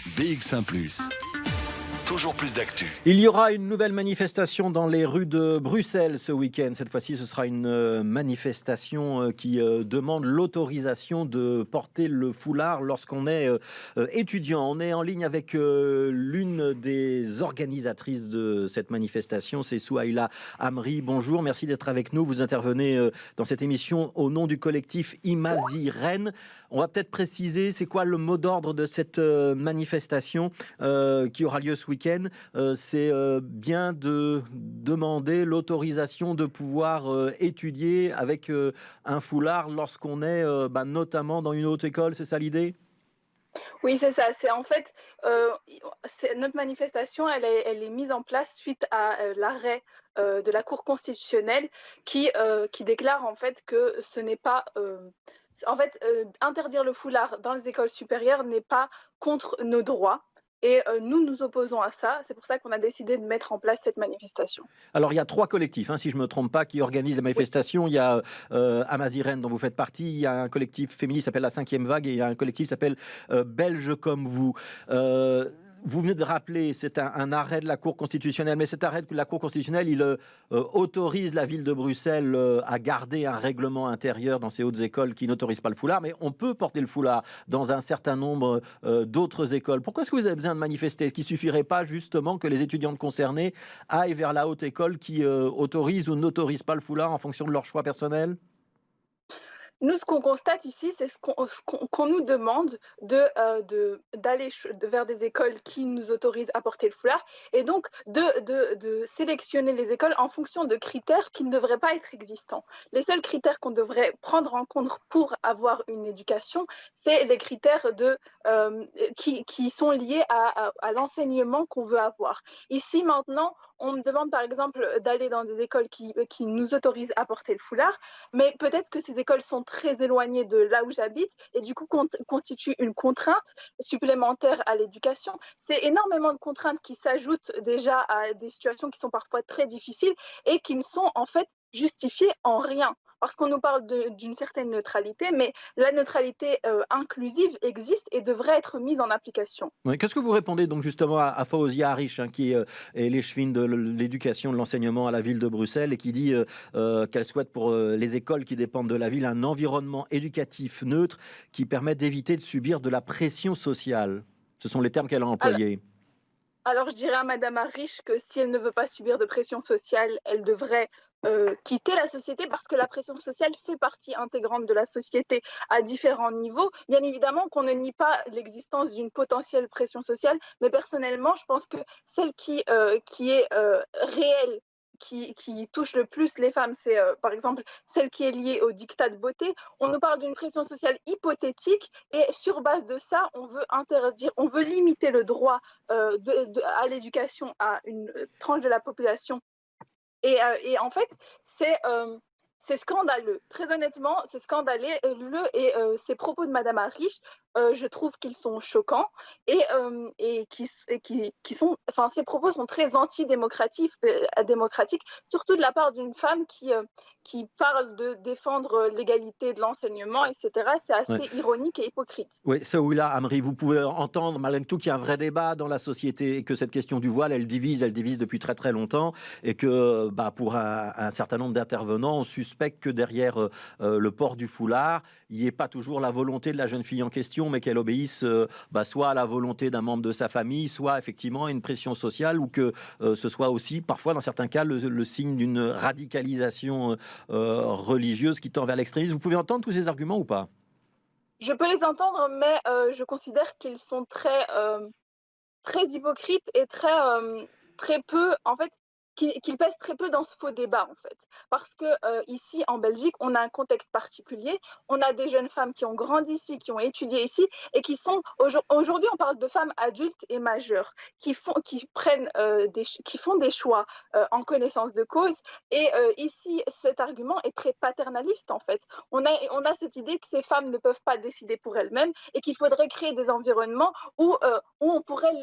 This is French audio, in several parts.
BX1 ⁇ toujours plus d'actu. Il y aura une nouvelle manifestation dans les rues de Bruxelles ce week-end. Cette fois-ci, ce sera une manifestation qui demande l'autorisation de porter le foulard lorsqu'on est étudiant. On est en ligne avec l'une des organisatrices de cette manifestation, c'est Souhaïla Amri. Bonjour, merci d'être avec nous. Vous intervenez dans cette émission au nom du collectif Imazi Rennes. On va peut-être préciser, c'est quoi le mot d'ordre de cette manifestation qui aura lieu ce week-end. C'est bien de demander l'autorisation de pouvoir étudier avec un foulard lorsqu'on est notamment dans une haute école, c'est ça l'idée ? Oui, c'est ça. C'est en fait, notre manifestation, elle est mise en place suite à l'arrêt de la Cour constitutionnelle qui déclare en fait que ce n'est pas... interdire le foulard dans les écoles supérieures n'est pas contre nos droits. Et nous nous opposons à ça. C'est pour ça qu'on a décidé de mettre en place cette manifestation. Alors, il y a 3 collectifs, si je ne me trompe pas, qui organisent la manifestation. Oui. Il y a Imazi Rennes, dont vous faites partie. Il y a un collectif féministe qui s'appelle La 5e Vague. Et il y a un collectif qui s'appelle Belges comme vous. Vous venez de rappeler, c'est un arrêt de la Cour constitutionnelle, mais cet arrêt de la Cour constitutionnelle, il autorise la ville de Bruxelles à garder un règlement intérieur dans ces hautes écoles qui n'autorisent pas le foulard, mais on peut porter le foulard dans un certain nombre d'autres écoles. Pourquoi est-ce que vous avez besoin de manifester ? Est-ce qu'il ne suffirait pas justement que les étudiantes concernées aillent vers la haute école qui autorise ou n'autorise pas le foulard en fonction de leur choix personnel ? Nous, ce qu'on constate ici, c'est qu'on nous demande d'aller vers des écoles qui nous autorisent à porter le foulard et donc de sélectionner les écoles en fonction de critères qui ne devraient pas être existants. Les seuls critères qu'on devrait prendre en compte pour avoir une éducation, c'est les critères qui sont liés à l'enseignement qu'on veut avoir. Ici, maintenant, on me demande par exemple d'aller dans des écoles qui nous autorisent à porter le foulard, mais peut-être que ces écoles sont très éloignées de là où j'habite et du coup constituent une contrainte supplémentaire à l'éducation. C'est énormément de contraintes qui s'ajoutent déjà à des situations qui sont parfois très difficiles et qui ne sont en fait justifiées en rien. Parce qu'on nous parle d'une certaine neutralité, mais la neutralité inclusive existe et devrait être mise en application. Oui, qu'est-ce que vous répondez donc justement à Fawzia Arish, qui est l'échevine de l'éducation, de l'enseignement à la ville de Bruxelles et qui dit qu'elle souhaite pour les écoles qui dépendent de la ville un environnement éducatif neutre qui permet d'éviter de subir de la pression sociale. Ce sont les termes qu'elle a employés. Alors, je dirais à Madame Arish que si elle ne veut pas subir de pression sociale, elle devrait quitter la société parce que la pression sociale fait partie intégrante de la société à différents niveaux. Bien évidemment qu'on ne nie pas l'existence d'une potentielle pression sociale, mais personnellement, je pense que celle qui est réelle, qui touche le plus les femmes, c'est par exemple celle qui est liée au diktat de beauté. On nous parle d'une pression sociale hypothétique et sur base de ça, on veut limiter le droit à l'éducation à une tranche de la population. Et en fait, c'est scandaleux. Très honnêtement, c'est scandaleux. Et ces propos de Madame Arish, je trouve qu'ils sont choquants et qui sont, enfin, ces propos sont très antidémocratiques, surtout de la part d'une femme qui parle de défendre l'égalité de l'enseignement, etc. C'est assez ironique et hypocrite. Oui, Souhaïla Amri, vous pouvez entendre malgré tout qu'il y a un vrai débat dans la société et que cette question du voile, elle divise depuis très très longtemps et que pour un certain nombre d'intervenants, on suspecte que derrière le port du foulard, il n'y ait pas toujours la volonté de la jeune fille en question, mais qu'elle obéisse soit à la volonté d'un membre de sa famille, soit effectivement à une pression sociale, ou que ce soit aussi parfois dans certains cas le signe d'une radicalisation religieuse qui tend vers l'extrémisme. Vous pouvez entendre tous ces arguments ou pas ? Je peux les entendre, mais je considère qu'ils sont très hypocrites et très peu, en fait, qu'ils pèsent très peu dans ce faux débat, en fait. Parce que ici, en Belgique, on a un contexte particulier. On a des jeunes femmes qui ont grandi ici, qui ont étudié ici, et qui sont... Aujourd'hui, on parle de femmes adultes et majeures, qui font des choix en connaissance de cause. Et ici, cet argument est très paternaliste, en fait. On a cette idée que ces femmes ne peuvent pas décider pour elles-mêmes et qu'il faudrait créer des environnements où on pourrait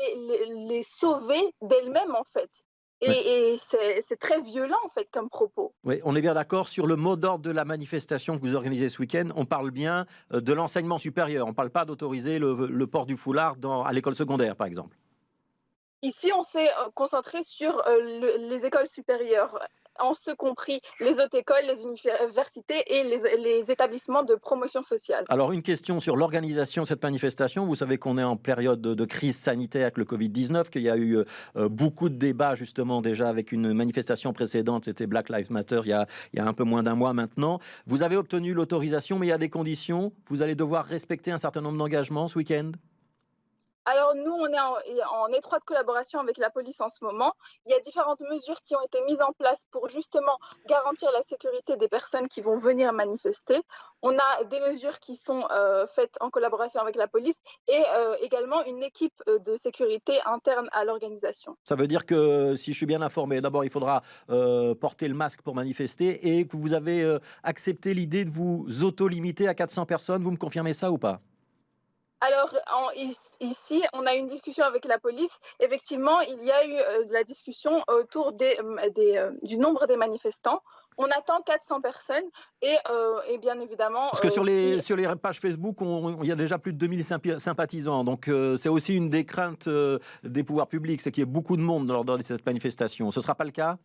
les sauver d'elles-mêmes, en fait. Et, Ouais. et c'est très violent, en fait, comme propos. Oui, on est bien d'accord sur le mot d'ordre de la manifestation que vous organisez ce week-end. On parle bien de l'enseignement supérieur. On ne parle pas d'autoriser le port du foulard à l'école secondaire, par exemple. Ici, on s'est concentré sur les écoles supérieures, en ce compris les hautes écoles, les universités et les établissements de promotion sociale. Alors, une question sur l'organisation de cette manifestation. Vous savez qu'on est en période de crise sanitaire avec le Covid-19, qu'il y a eu beaucoup de débats justement déjà avec une manifestation précédente, c'était Black Lives Matter il y a un peu moins d'un mois maintenant. Vous avez obtenu l'autorisation, mais il y a des conditions. Vous allez devoir respecter un certain nombre d'engagements ce week-end. Alors nous, on est en étroite collaboration avec la police en ce moment. Il y a différentes mesures qui ont été mises en place pour justement garantir la sécurité des personnes qui vont venir manifester. On a des mesures qui sont faites en collaboration avec la police et également une équipe de sécurité interne à l'organisation. Ça veut dire que, si je suis bien informé, d'abord, il faudra porter le masque pour manifester et que vous avez accepté l'idée de vous auto-limiter à 400 personnes. Vous me confirmez ça ou pas? Alors, ici, on a eu une discussion avec la police. Effectivement, il y a eu de la discussion autour du nombre des manifestants. On attend 400 personnes et bien évidemment, Parce que sur si sur les pages Facebook, il y a déjà plus de 2000 sympathisants. Donc, c'est aussi une des craintes des pouvoirs publics, c'est qu'il y ait beaucoup de monde lors de cette manifestation. Ce ne sera pas le cas?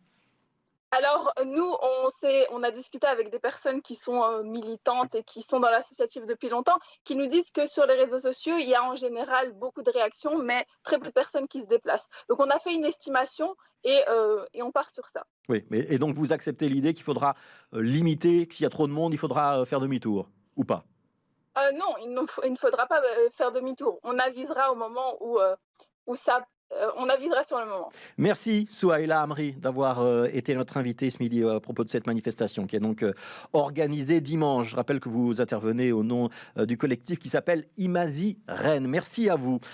Alors, nous, on a discuté avec des personnes qui sont militantes et qui sont dans l'associatif depuis longtemps, qui nous disent que sur les réseaux sociaux, il y a en général beaucoup de réactions, mais très peu de personnes qui se déplacent. Donc, on a fait une estimation et on part sur ça. Oui, et donc vous acceptez l'idée qu'il faudra limiter, que s'il y a trop de monde, il faudra faire demi-tour, ou pas? Non, il ne faudra pas faire demi-tour. On avisera au moment où ça, on avisera sur le moment. Merci Souhaïla Amri d'avoir été notre invité ce midi à propos de cette manifestation qui est donc organisée dimanche. Je rappelle que vous intervenez au nom du collectif qui s'appelle Imazi Rennes. Merci à vous.